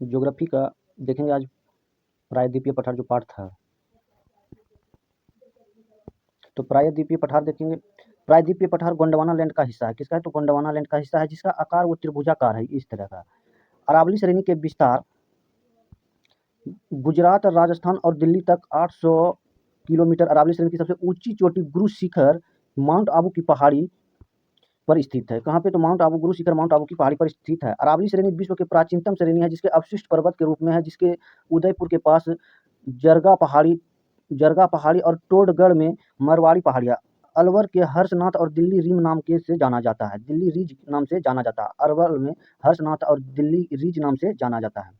Geography का देखेंगे आज प्रायद्वीपीय पठार जो पाठ था। तो प्रायद्वीपीय पठार देखेंगे। प्रायद्वीपीय पठार गोंडवाना लैंड का हिस्सा है। किसका है? तो गोंडवाना लैंड का हिस्सा है, जिसका आकार वो त्रिभुजाकार है इस तरह का। अरावली श्रेणी के विस्तार गुजरात, राजस्थान और दिल्ली तक 800 किलोमीटर। अरावली श्रेणी की सबसे ऊंची चोटी गुरु शिखर माउंट आबू की पहाड़ी पर स्थित है। कहाँ पे? तो माउंट आबू, गुरु शिखर माउंट आबू की पहाड़ी पर स्थित है। अरावली श्रेणी विश्व के प्राचीनतम श्रेणी है, जिसके अवशिष्ट पर्वत के रूप में है, जिसके उदयपुर के पास जरगा पहाड़ी जरगा पहाड़ी और टोडगढ़ में मरवाड़ी पहाड़ियाँ, अलवर के हर्षनाथ और दिल्ली रिम नाम के से जाना जाता है। दिल्ली रिज नाम से जाना जाता है। अरवल में हर्षनाथ और दिल्ली रिज नाम से जाना जाता है।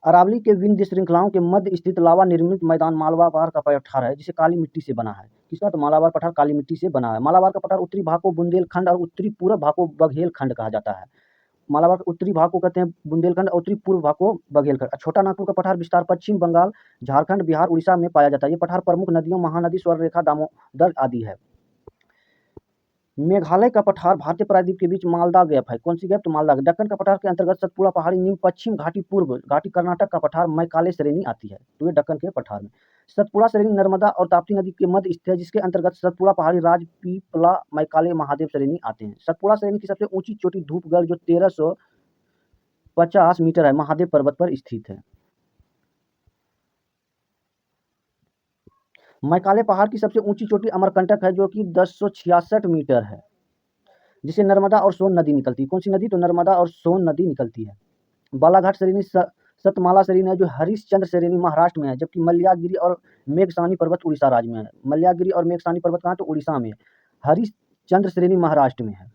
अरावली के विंध्य श्रृंखलाओं के मध्य स्थित लावा निर्मित मैदान मालाबार का पठार है, जिसे काली मिट्टी से बना है। किसका? तो मालाबार पठार काली मिट्टी से बना है। मालाबार का पठार उत्तरी भाग को बुंदेलखंड और उत्तरी पूर्व भाग को बघेलखंड कहा जाता है। मालाबार के उत्तरी भाग को कहते हैं बुंदेलखंड और उत्तरी पूर्व भाग को बघेलखंड। छोटा नागपुर का पठार विस्तार पश्चिम बंगाल, झारखंड, बिहार, उड़ीसा में पाया जाता है। ये पठार प्रमुख नदियों महानदी, स्वर्णरेखा, दामोदर आदि है। मेघालय का पठार भारतीय प्रायद्वीप के बीच मालदा गैप है। कौन सी गैप? तो मालदा गैप। दक्कन का पठार के अंतर्गत सतपुड़ा पहाड़ी, निम्न पश्चिम घाटी, पूर्व घाटी कर्नाटक का पठार मैकाले श्रेणी आती है। तो ये दक्कन के पठार में सतपुड़ा श्रेणी नर्मदा और ताप्ती नदी के मध्य स्थित है, जिसके अंतर्गत सतपुड़ा पहाड़ी, राजपीपला, मैकाले, महादेव श्रेणी आते हैं। सतपुड़ा श्रेणी की सबसे ऊंची चोटी धूपगढ़ जो 1350 मीटर है, महादेव पर्वत पर स्थित है। मैकाले पहाड़ की सबसे ऊंची चोटी अमरकंटक है, जो कि 1066 मीटर है, जिसे नर्मदा और सोन नदी निकलती है। कौन सी नदी? तो नर्मदा और सोन नदी निकलती है। बालाघाट श्रेणी सतमाला श्रेणी है, जो हरिश्चंद्र श्रेणी महाराष्ट्र में है, जबकि मल्यागिरी और मेघसानी पर्वत उड़ीसा राज्य में है। मल्यागिरी और मेघसानी पर्वत कहाँ? तो उड़ीसा में है। हरिश्चंद्र श्रेणी महाराष्ट्र में है।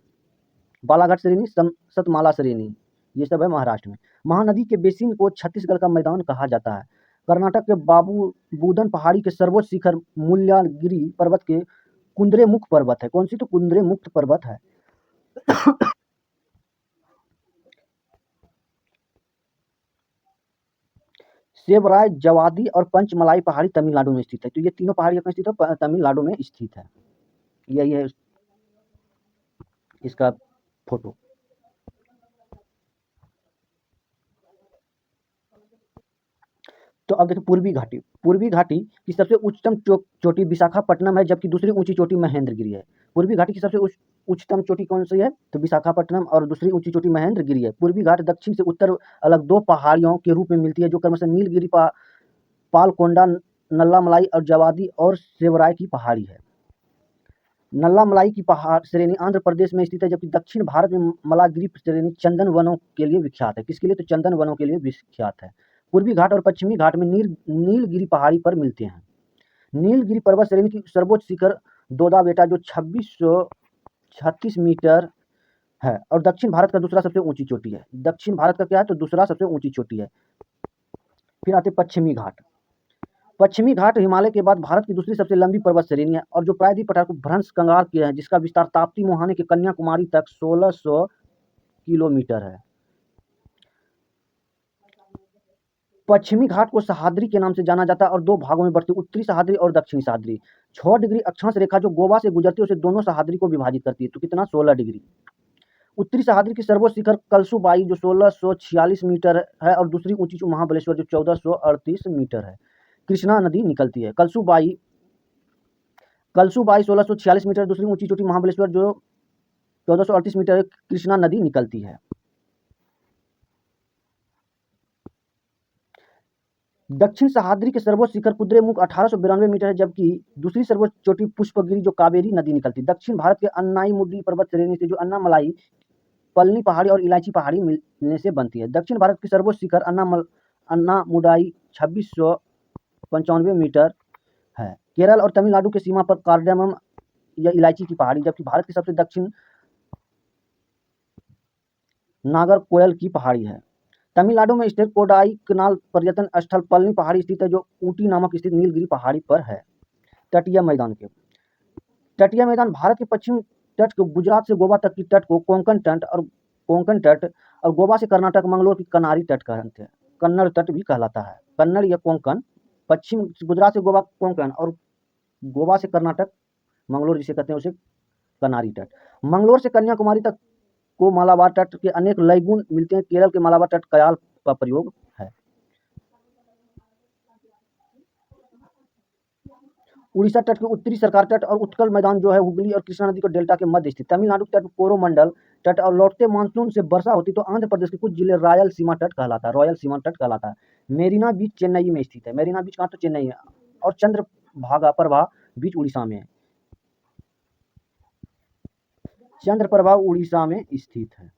बालाघाट श्रेणी, सतमाला श्रेणी, ये सब है महाराष्ट्र में। महानदी के बेसिन को छत्तीसगढ़ का मैदान कहा जाता है। कर्नाटक के बूदन पहाड़ी के सर्वोच्च शिखर मुल्यागिरी पर्वत के कुंद्रेमुख पर्वत है। कौन सी? तो कुंद्रेमुख पर्वत है। सेवराय, जवादी और पंचमलाई पहाड़ी तमिलनाडु में स्थित है। तो ये तीनों पहाड़ियाँ कहाँ स्थित है? तमिलनाडु में स्थित है। यही है इसका फोटो। तो अब देखिए पूर्वी घाटी। पूर्वी घाटी की सबसे उच्चतम चोटी विशाखापट्टनम है, जबकि दूसरी ऊंची चोटी महेंद्रगिरी है। पूर्वी घाटी की सबसे उच्चतम चोटी कौन सी है? तो विशाखापट्टनम, और दूसरी ऊंची चोटी महेंद्रगिरी है। पूर्वी घाट दक्षिण से उत्तर अलग दो पहाड़ियों के रूप में मिलती है, जो क्रमशः नीलगिरी, पालकोंडा, नल्लामलाई और जवादी और सेवराय की पहाड़ी है। नल्लामलाई की पहाड़ श्रेणी आंध्र प्रदेश में स्थित है, जबकि दक्षिण भारत में मलागिरी श्रेणी चंदन वनों के लिए विख्यात है। किसके लिए? तो चंदन वनों के लिए विख्यात है। पूर्वी घाट और पश्चिमी घाट में नीलगिरी पहाड़ी पर मिलते हैं। नीलगिरी पर्वत श्रेणी की सर्वोच्च शिखर दोदा बेटा, जो 2636 मीटर है और दक्षिण भारत का दूसरा सबसे ऊंची चोटी है। दक्षिण भारत का क्या है? तो दूसरा सबसे ऊंची चोटी है। फिर आते पश्चिमी घाट। पश्चिमी घाट हिमालय के बाद भारत की दूसरी सबसे लंबी पर्वत श्रेणी है, और जो प्रायद्वीप पठार को भ्रंश कंगाल किया है, जिसका विस्तार ताप्ती मुहाने के कन्याकुमारी तक 1600 किलोमीटर है। पश्चिमी घाट को सह्याद्री के नाम से जाना जाता है और दो भागों में बढ़ती है, उत्तरी सह्याद्री और दक्षिणी सह्याद्री। 6 डिग्री अक्षांश रेखा जो गोवा से गुजरती है, उसे दोनों सह्याद्री को विभाजित करती है। तो कितना? 16 डिग्री। उत्तरी सह्याद्री की सर्वोच्च शिखर कलसुबाई, जो 1646 मीटर है, और दूसरी ऊंची महाबलेश्वर, जो 1438 मीटर है। कृष्णा नदी निकलती है। कलसुबाई 1646 मीटर, दूसरी ऊंची चोटी महाबलेश्वर जो 1438 मीटर, कृष्णा नदी निकलती है। दक्षिण सह्याद्री के सर्वोच्च शिखर कुद्रेमुख 1892 मीटर है, जबकि दूसरी सर्वोच्च चोटी पुष्पगिरी जो कावेरी नदी निकलती है। दक्षिण भारत के अन्नाईमुडी पर्वत श्रेणी से जो अन्नामलाई, पलनी पहाड़ी और इलायची पहाड़ी मिलने से बनती है। दक्षिण भारत की सर्वोच्च शिखर अन्नामुडाई 2695 मीटर है। केरल और तमिलनाडु की सीमा पर कार्डेमम या इलायची की पहाड़ी, जबकि भारत की सबसे दक्षिण नागरकोयल की पहाड़ी है। तमिलनाडु में स्थित कोडाईकनाल पर्यटन स्थल पलनी पहाड़ी स्थित है, जो ऊटी नामक स्थित नीलगिरी पहाड़ी पर है। तटीय मैदान के तटीय मैदान भारत के पश्चिम तट को गुजरात से गोवा तक की तट को कोंकण तट और गोवा से कर्नाटक मंगलोर की कनारी तट कहते हैं। कन्नड़ तट भी कहलाता है। कन्नड़ या कोंकण, पश्चिम गुजरात से गोवा कोंकण और गोवा से कर्नाटक मंगलोर जिसे कहते हैं उसे कनारी तट। मंगलोर से कन्याकुमारी तक को मालाबार तट के अनेक लय गुण मिलते हैं। केरल के मालाबार तट कयाल का प्रयोग है। उड़ीसा तट के उत्तरी सरकार तट और उत्कल मैदान जो है हुगली और कृष्णा नदी के डेल्टा के मध्य स्थित। तमिलनाडु के तट कोरोमंडल तट और लौटते मानसून से वर्षा होती तो आंध्र प्रदेश के कुछ जिले रॉयल सीमा तट कहलाता है। रॉयल सीमा तट कहलाता है। मेरीना बीच चेन्नई में स्थित है। मेरीना बीच कहाँ? तो चेन्नई में। और चंद्रभागा बीच उड़ीसा में है। चंद्रप्रभा उड़ीसा में स्थित है।